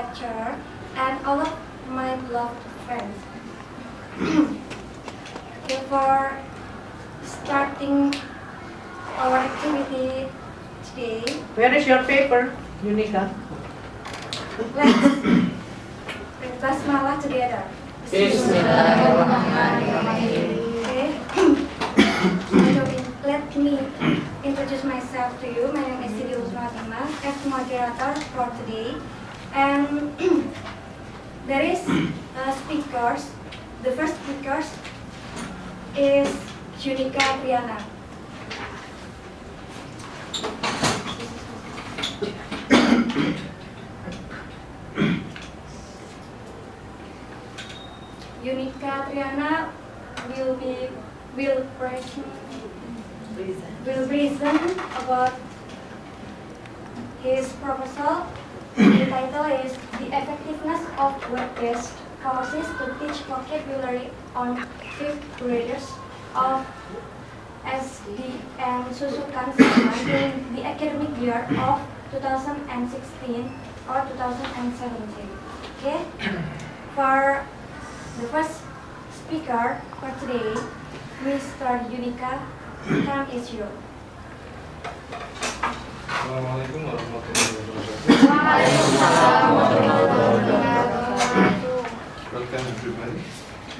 lecturer, and all of my beloved friends. Before starting our activity today, Where is your paper, Unica? let's read Basmalah together. Bismillahirrahmanirrahim. Okay. Let me introduce myself to you. My name is Sidi Usmatima, as moderator for today. And there is speakers. The first speaker is Unica Triana. Unica Triana will present about his proposal. The title is The Effectiveness of Web-Based Courses to Teach Vocabulary on 5th Graders of SDN Susukan during the academic year of 2016 or 2017. Okay? For the first speaker for today, Mr. Unica, time is yours. Assalamualaikum warahmatullahi wabarakatuh. Waalaikumsalam warahmatullahi wabarakatuh. Welcome everybody.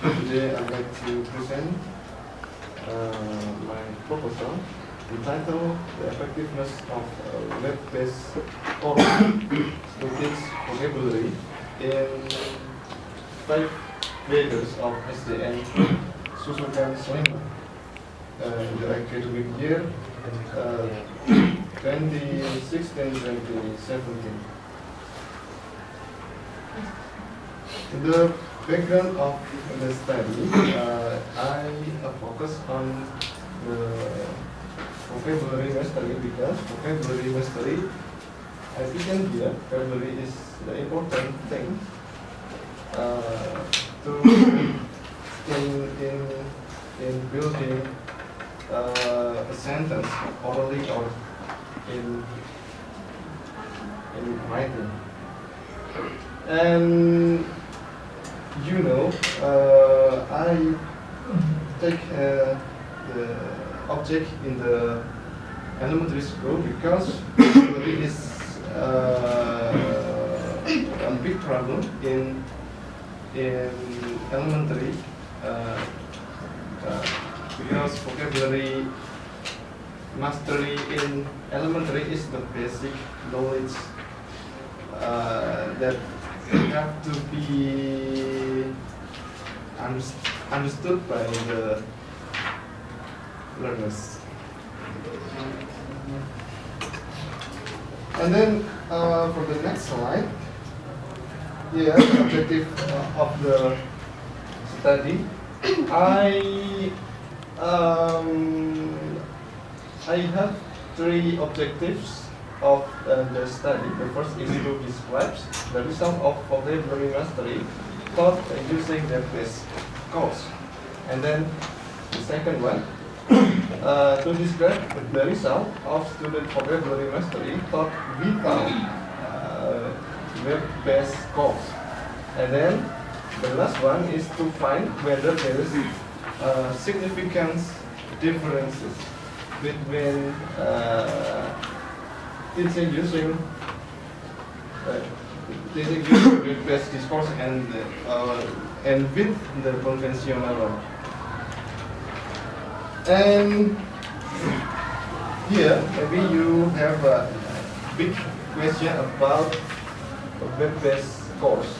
Today I'd like to present my proposal entitled The Effectiveness of Web-Based Course to Teach Vocabulary in 5 graders of SDN Susukan Sleman in the academic year 2016-2017. The background of the study, I focus on the vocabulary mastery because vocabulary mastery, as you can hear, vocabulary is the important thing to in building a sentence orally or in writing. And you know, I take the object in the elementary school because it is a big problem in elementary because vocabulary mastery in elementary is the basic knowledge that have to be understood by the learners. And then for the next slide, here the objective of the study. I have 3 objectives of the study. The first is to describe the result of vocabulary mastery taught using the base course. And then the second one, to describe the result of student vocabulary mastery taught without web-based course. And then the last one is to find whether there is significant differences between teaching using web-based discourse and with the conventional one. And here maybe you have a big question about a web-based course.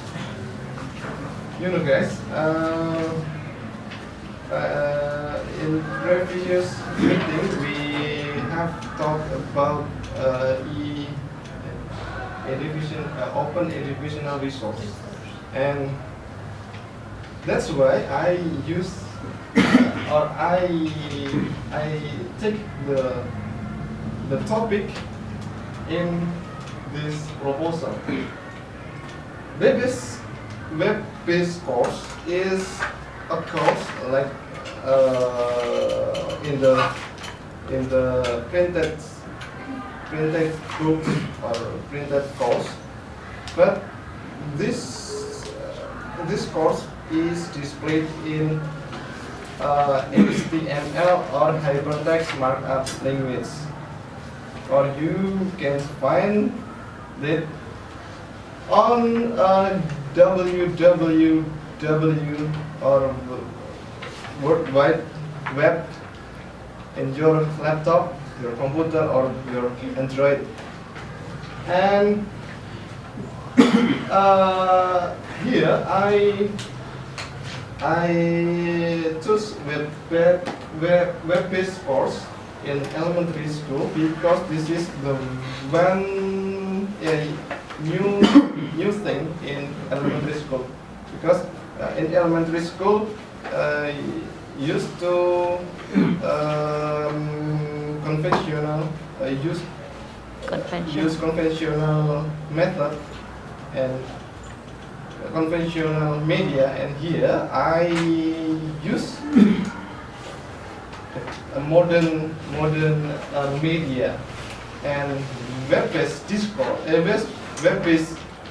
You know, guys, in previous meeting we have talked about open educational resource, and that's why I use or I take the topic in this proposal. Web-based course is a course like in the printed book or printed course, but course is displayed in HTML or hypertext markup language, or you can find it on www or World Wide Web in your laptop, your computer, or your Android. And here I choose web-based course in elementary school because this is the one new thing in elementary school. Because in elementary school used to use conventional method and conventional media, and here I use a modern media, and web-based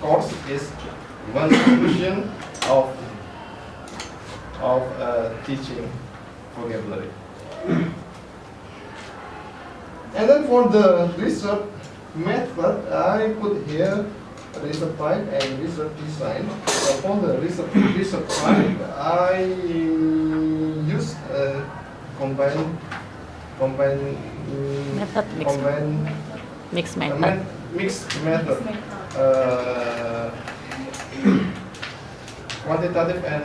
course is one solution of teaching vocabulary. And then for the research method, I put here research type and research design. For the research type, I use combined Mixed method. mixed method, quantitative and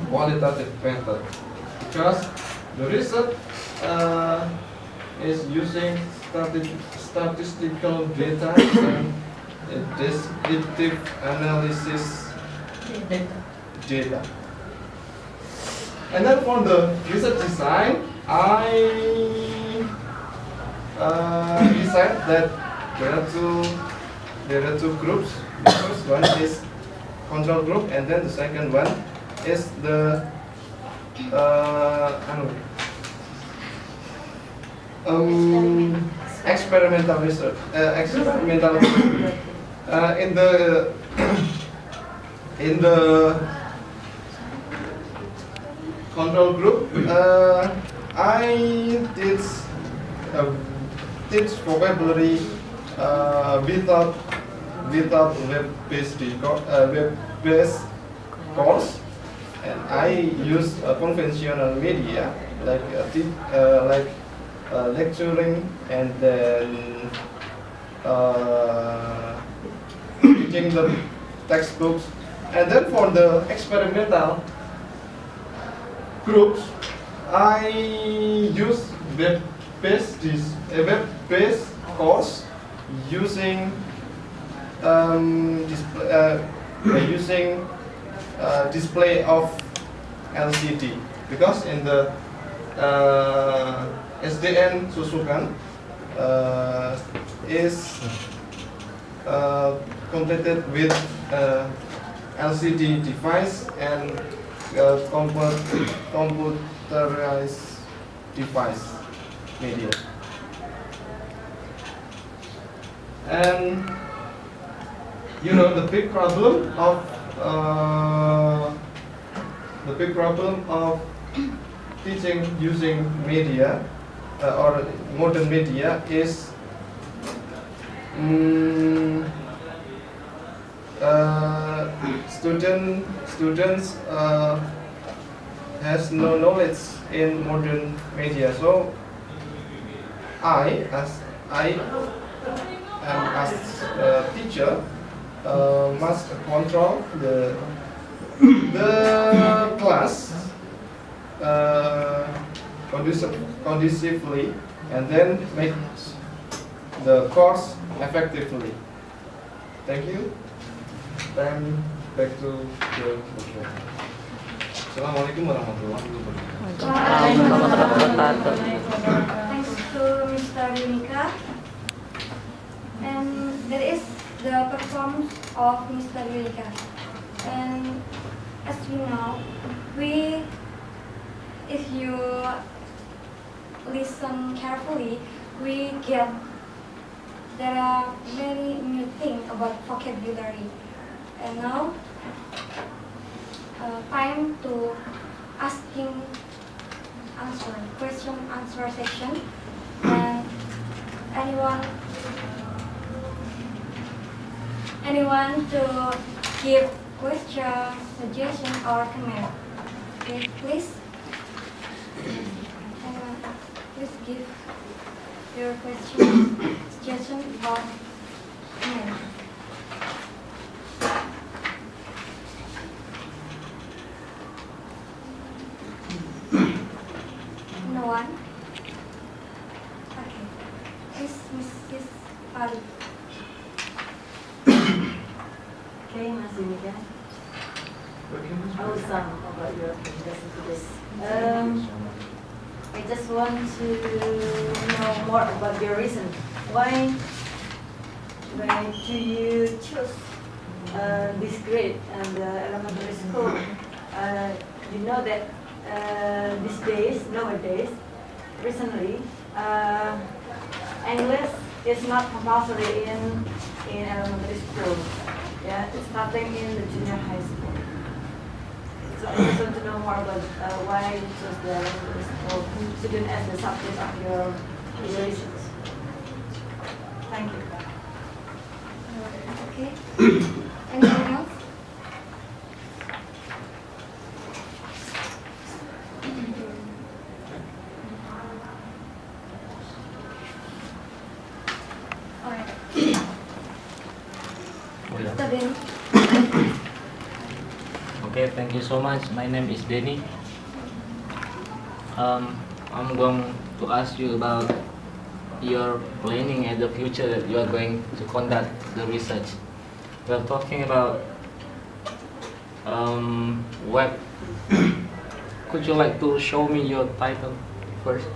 qualitative method, because the research is using statistical data and descriptive analysis data. And then for the research design, I decide that there are two groups. The first one is control group, and then the second one is the experimental research. In the control group, I teach vocabulary without web-based course, and I use conventional media like lecturing and then reading the textbooks. And then for the experimental groups, I use web-based course using display of LCD, because in the SDN Susukan is completed with LCD device and computerized device media. And you know the big problem of teaching using media or modern media is students has no knowledge in modern media. So I as a teacher must control the class conducively, and then make the course effectively. Thank you. Then back to the workshop. Assalamualaikum warahmatullahi wabarakatuh. Thanks to Mr. Yunika. And that is the performance of Mr. Yunika. And as we know, if you listen carefully, we get there are many new things about vocabulary. And now time to question answer section, and anyone to give question, suggestion or comment. Okay, please. Anyone, please give your question, suggestion or comment. No one? Okay. Please, Mrs. Pari. Okay, Mas Yunika. I will sum about your presentation today. I just want to know more about your reason. Why do you choose this grade and elementary school? You know that nowadays, recently, English is not compulsory in elementary school. Yeah, it's starting in the junior high school. So I just want to know more about why you chose the elementary school student as the subject of your research. Thank you. Okay. Anyone else? Alright. Mr. Benny. Okay, thank you so much. My name is Denny. I'm going to ask you about your planning in the future that you are going to conduct the research. We are talking about web. Could you like to show me your title first?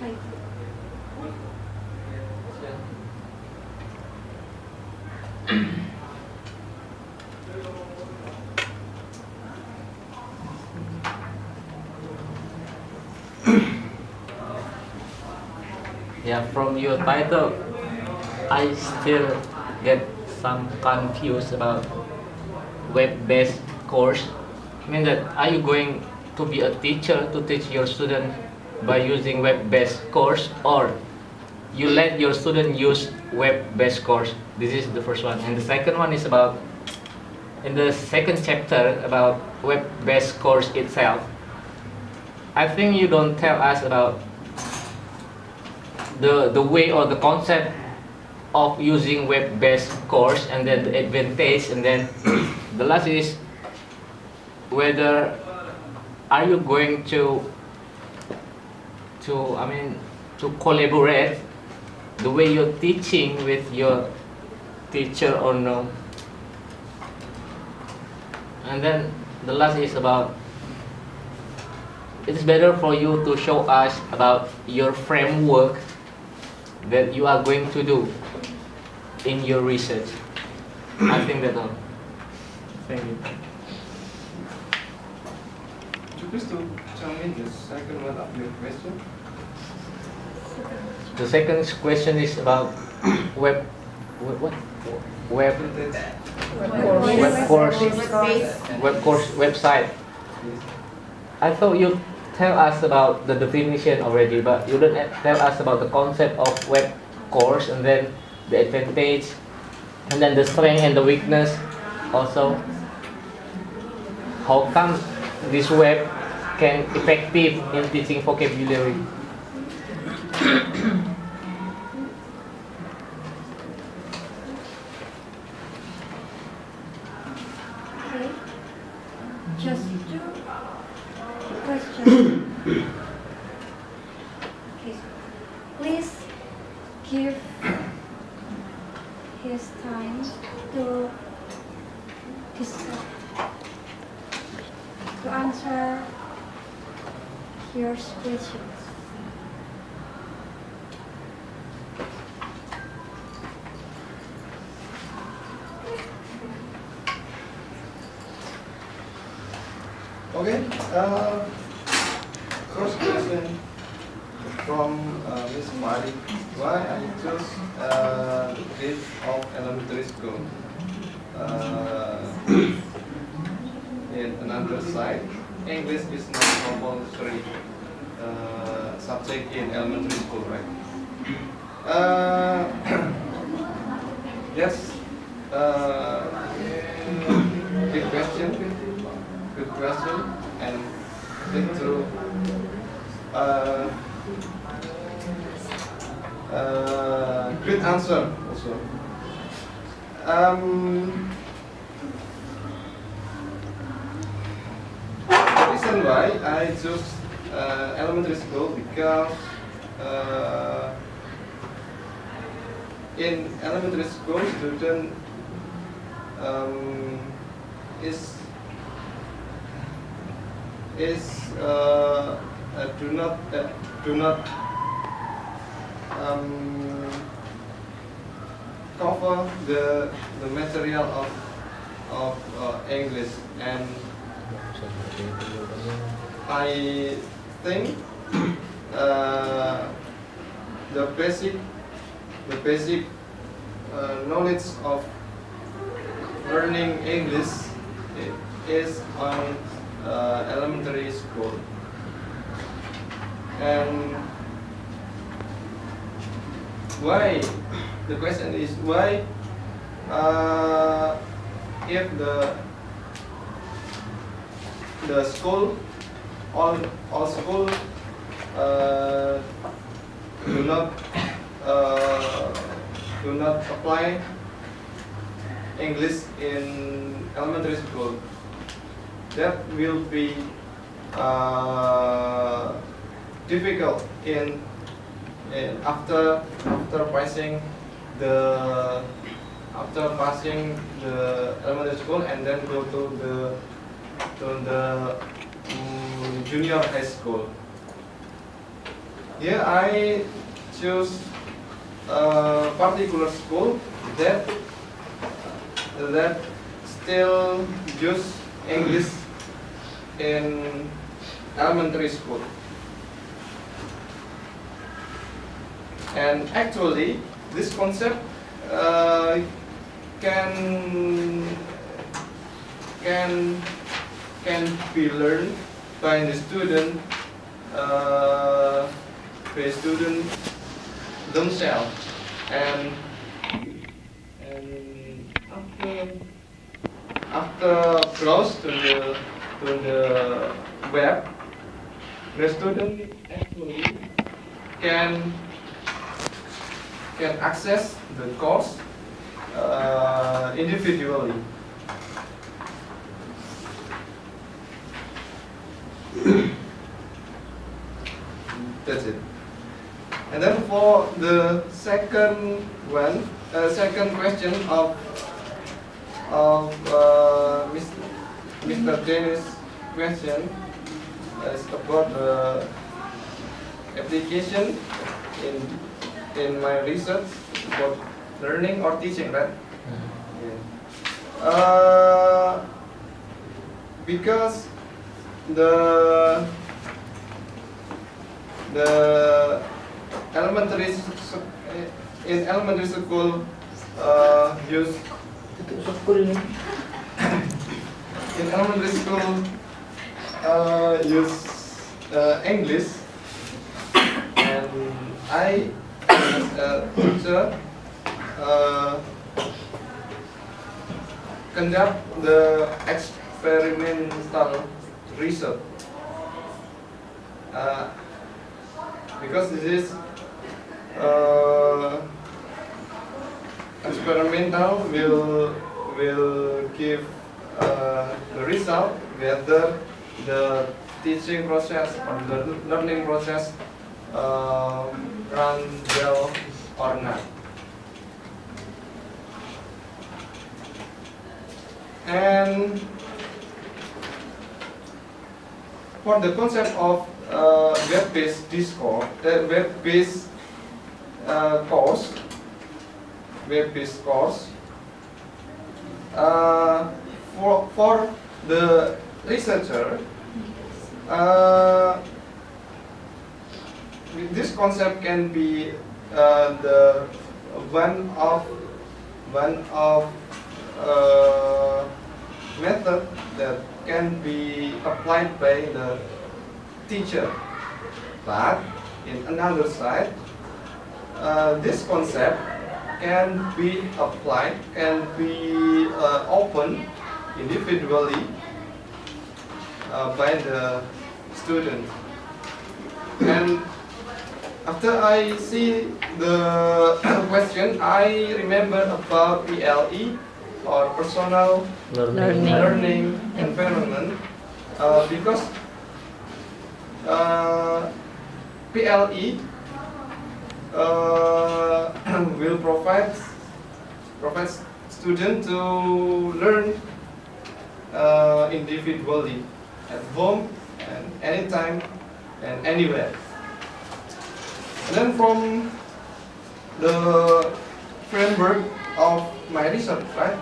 Right. Yeah, from your title, I still get some confused about web-based course. I mean that, are you going to be a teacher to teach your student by using web-based course, or you let your student use web-based course? This is the first one. And the second one is about, in the second chapter about web-based course itself, I think you don't tell us about the way or the concept of using web-based course, and then the advantage, and then the last is whether are you going to collaborate the way you're teaching with your teacher or no. And then the last is about, it's better for you to show us about your framework that you are going to do in your research. I think that's all. Thank you. Could you please to tell me the second one of your question? The second question is about web course website. I thought you tell us about the definition already, but you didn't tell us about the concept of web course, and then the advantage, and then the strength and the weakness also. How come this web can effective in teaching vocabulary? Okay. Just two questions. Okay. Please give his time to discuss, to answer your questions. Okay. First question from Miss Mari. Why I chose the grade of elementary school? in another side, English is not compulsory subject in elementary school, right? Yes. Good question. Good question. And think through. Good answer also. The reason why I choose elementary school because in elementary school student is do not cover the material of English, and I think the basic knowledge of learning English is on elementary school. And why? The question is why if the school all school do not apply English in elementary school, that will be difficult in after passing the elementary school and then go to the junior high school. Here I choose a particular school that still use English in elementary school. And actually, this concept can be learned by the student themselves. And after browse to the web, the student actually can access the course individually. That's it. And then for the second question of Mr. Dennis' question is about the application in my research about learning or teaching, right? Yeah. Because the elementary school use in elementary school use English, and I as a teacher conduct the experimental research because this is experimental will give the result whether the teaching process or the learning process run well or not. And for the concept of web-based discourse, web-based course, for the researcher, this concept can be the one of method that can be applied by the teacher. But in another side, this concept can be applied, can be opened individually by the student. And after I see the question, I remember about PLE or personal learning environment because PLE will provide student to learn individually at home and anytime and anywhere. And then from the framework of my research, right,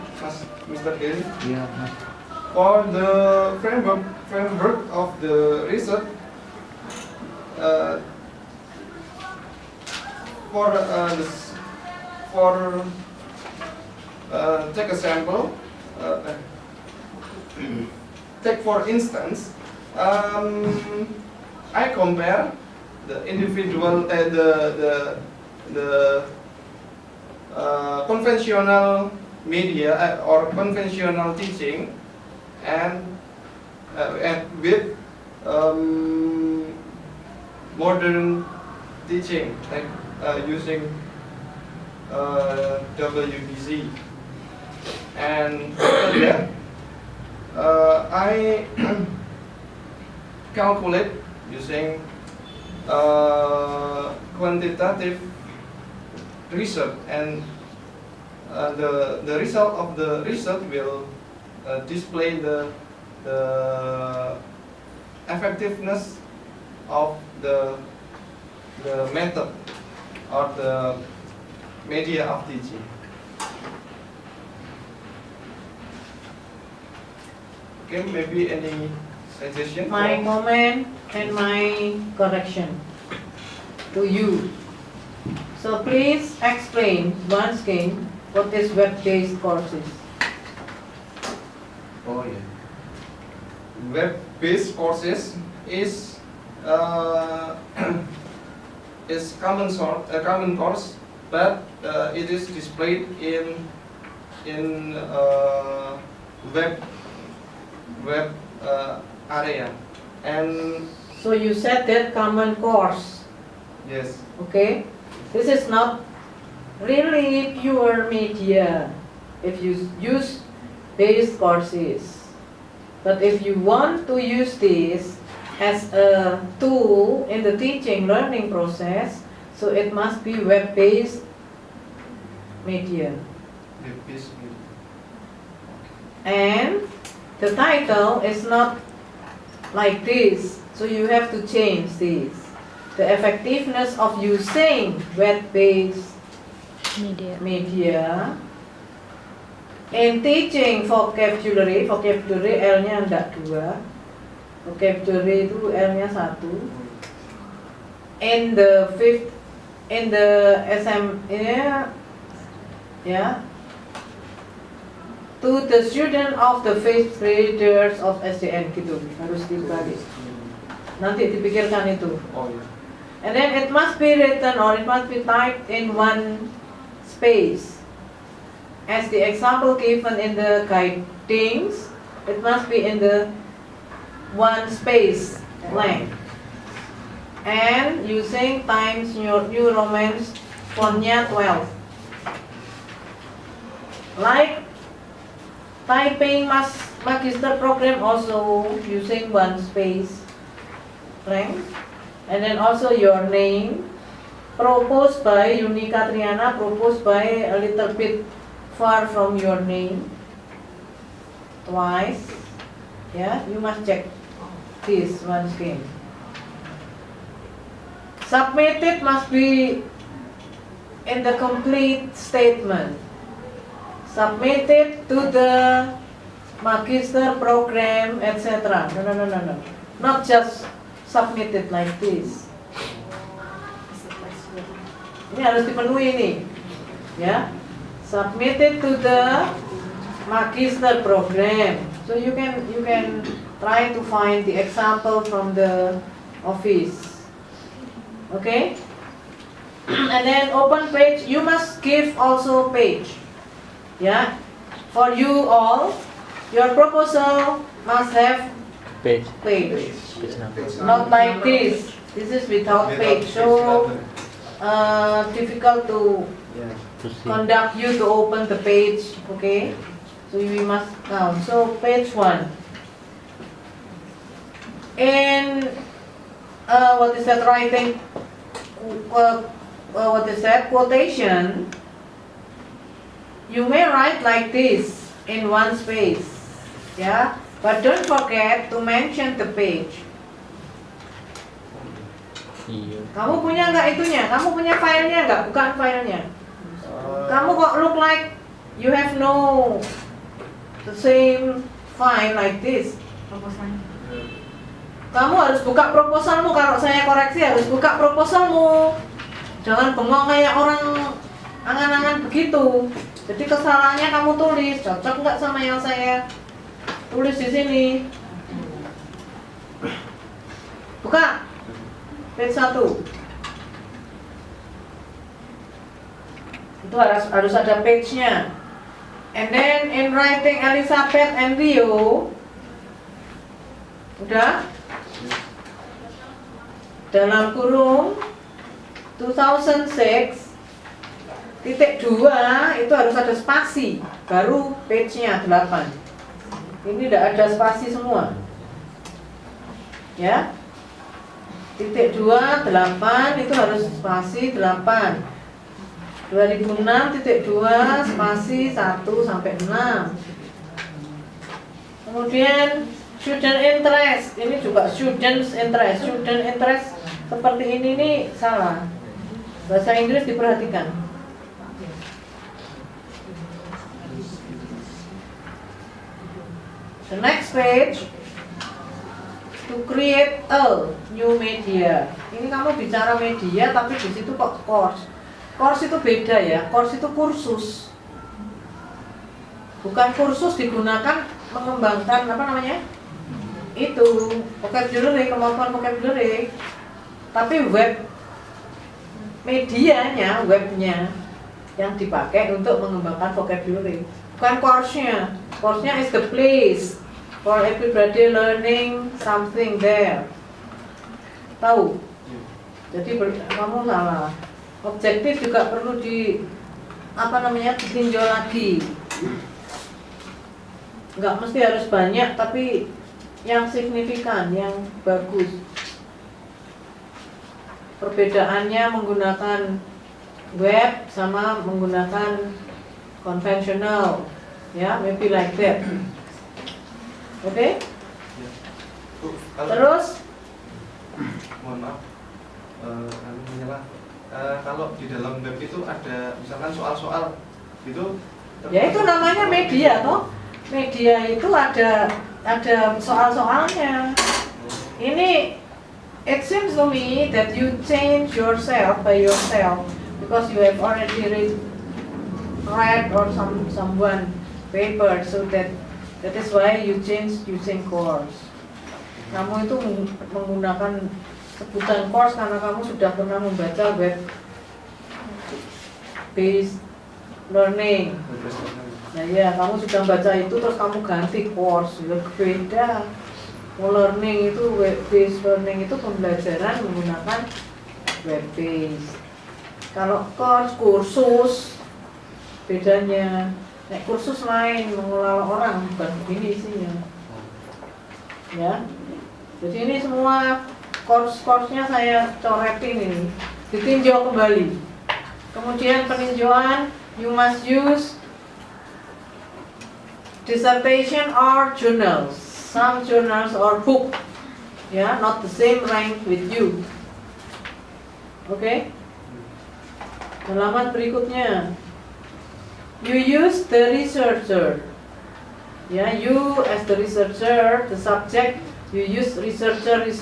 Mr. Kelly? Yeah. For the framework of the research, take a sample. Take for instance, I compare the individual the conventional media or conventional teaching and with modern teaching like using WBZ. And after that, I calculate using quantitative research, and the result of the research will display the effectiveness of the method or the media of teaching. Okay, maybe any suggestion? My comment and my correction to you. So please explain once again what is web-based courses. Oh yeah. Web-based courses is is common course, but it is displayed in web area. And So you said that common course, yes, okay? This is not really pure media if you use base courses. But if you want to use this as a tool in the teaching learning process, so it must be web-based media. web-based media. And the title is not like this, so you have to change this. The effectiveness of using web-based media in teaching vocabulary L-nya enggak 2, vocabulary itu L-nya 1. In the SM to the student of the fifth graders of SDN gitu, harus dibalik. Nanti dipikirkan itu. Oh yeah. And then it must be written or it must be typed in one space. As the example given in the guidings, it must be in the one space length. And using Times New Roman fontnya 12. Like typing magister program also using one space length. And then also your name, proposed by Yunika Triana, proposed by a little bit far from your name, twice. Yeah, you must check this once again. Submitted must be in the complete statement. Submitted to the magister program, etc. No. Not just submitted like this. Ini harus dipenuhi nih, ya. Submitted to the magister program. So you can try to find the example from the office. Okay? And then open page, you must give also page. Yeah? For you all, your proposal must have Page. page. Page number. Not like this. This is without page. So difficult to To see. conduct you to open the page. Okay? So we must count. So page 1. In what is that writing? What is that quotation? You may write like this in one space, yeah. But don't forget to mention the page. Iya. Kamu punya nggak itunya? Kamu punya filenya nggak? Bukan filenya. Kamu kok look like you have no the same file like this. Proposalnya. Kamu harus buka proposalmu. Kalau saya koreksi harus buka proposalmu. Jangan bengong kayak orang angan-angan begitu. Jadi kesalahannya kamu tulis. Cocok nggak sama yang saya tulis di sini? Buka page 1. Itu harus ada page-nya. And then in writing Elizabeth and Rio, udah? Dalam kurung 2006 titik 2 itu harus ada spasi, baru page-nya 8. Ini tidak ada spasi semua. Ya. Titik 2, 8 itu harus spasi 8. 2006 titik 2 spasi 1 sampai 6. Kemudian student interest, ini juga students interest. Student interest seperti ini nih salah. Bahasa Inggris diperhatikan. The next page, to create a new media. Ini kamu bicara media tapi di situ kok course. Course itu beda ya. Course itu kursus. Bukan kursus digunakan mengembangkan apa namanya? Itu vocabulary, kemampuan vocabulary. Tapi web medianya, webnya yang dipakai untuk mengembangkan vocabulary. Bukan course-nya. Course-nya is the place for everybody learning something there. Tahu? Jadi kamu salah. Objektif juga perlu ditinjau lagi. Enggak mesti harus banyak, tapi yang signifikan, yang bagus. Perbedaannya menggunakan web sama menggunakan konvensional, ya, maybe like that. Oke? Terus, mohon maaf, kalau di dalam web itu ada misalkan soal-soal itu, ya itu namanya media toh. Media itu ada soal-soalnya. Ini it seems to me that you change yourself by yourself because you have already read or someone paper, so that is why you change using course. Kamu itu menggunakan sebutan course karena kamu sudah pernah membaca web based learning. Nah ya, kamu sudah baca itu terus kamu ganti course, ya beda. Learning itu web based learning itu pembelajaran menggunakan web based. Kalau course kursus bedanya. Nek kursus lain mengelola orang, bukan begini isinya. Ya. Jadi ini semua course-nya saya coretin ini, ditinjau kembali. Kemudian peninjauan, you must use dissertation or journals, some journals or book, ya, not the same rank with you. Oke? Halaman berikutnya, you use the researcher. Ya, you as the researcher, the subject. You use researchers.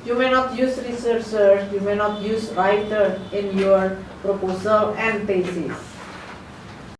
You may not use researchers, you may not use writer in your proposal and thesis.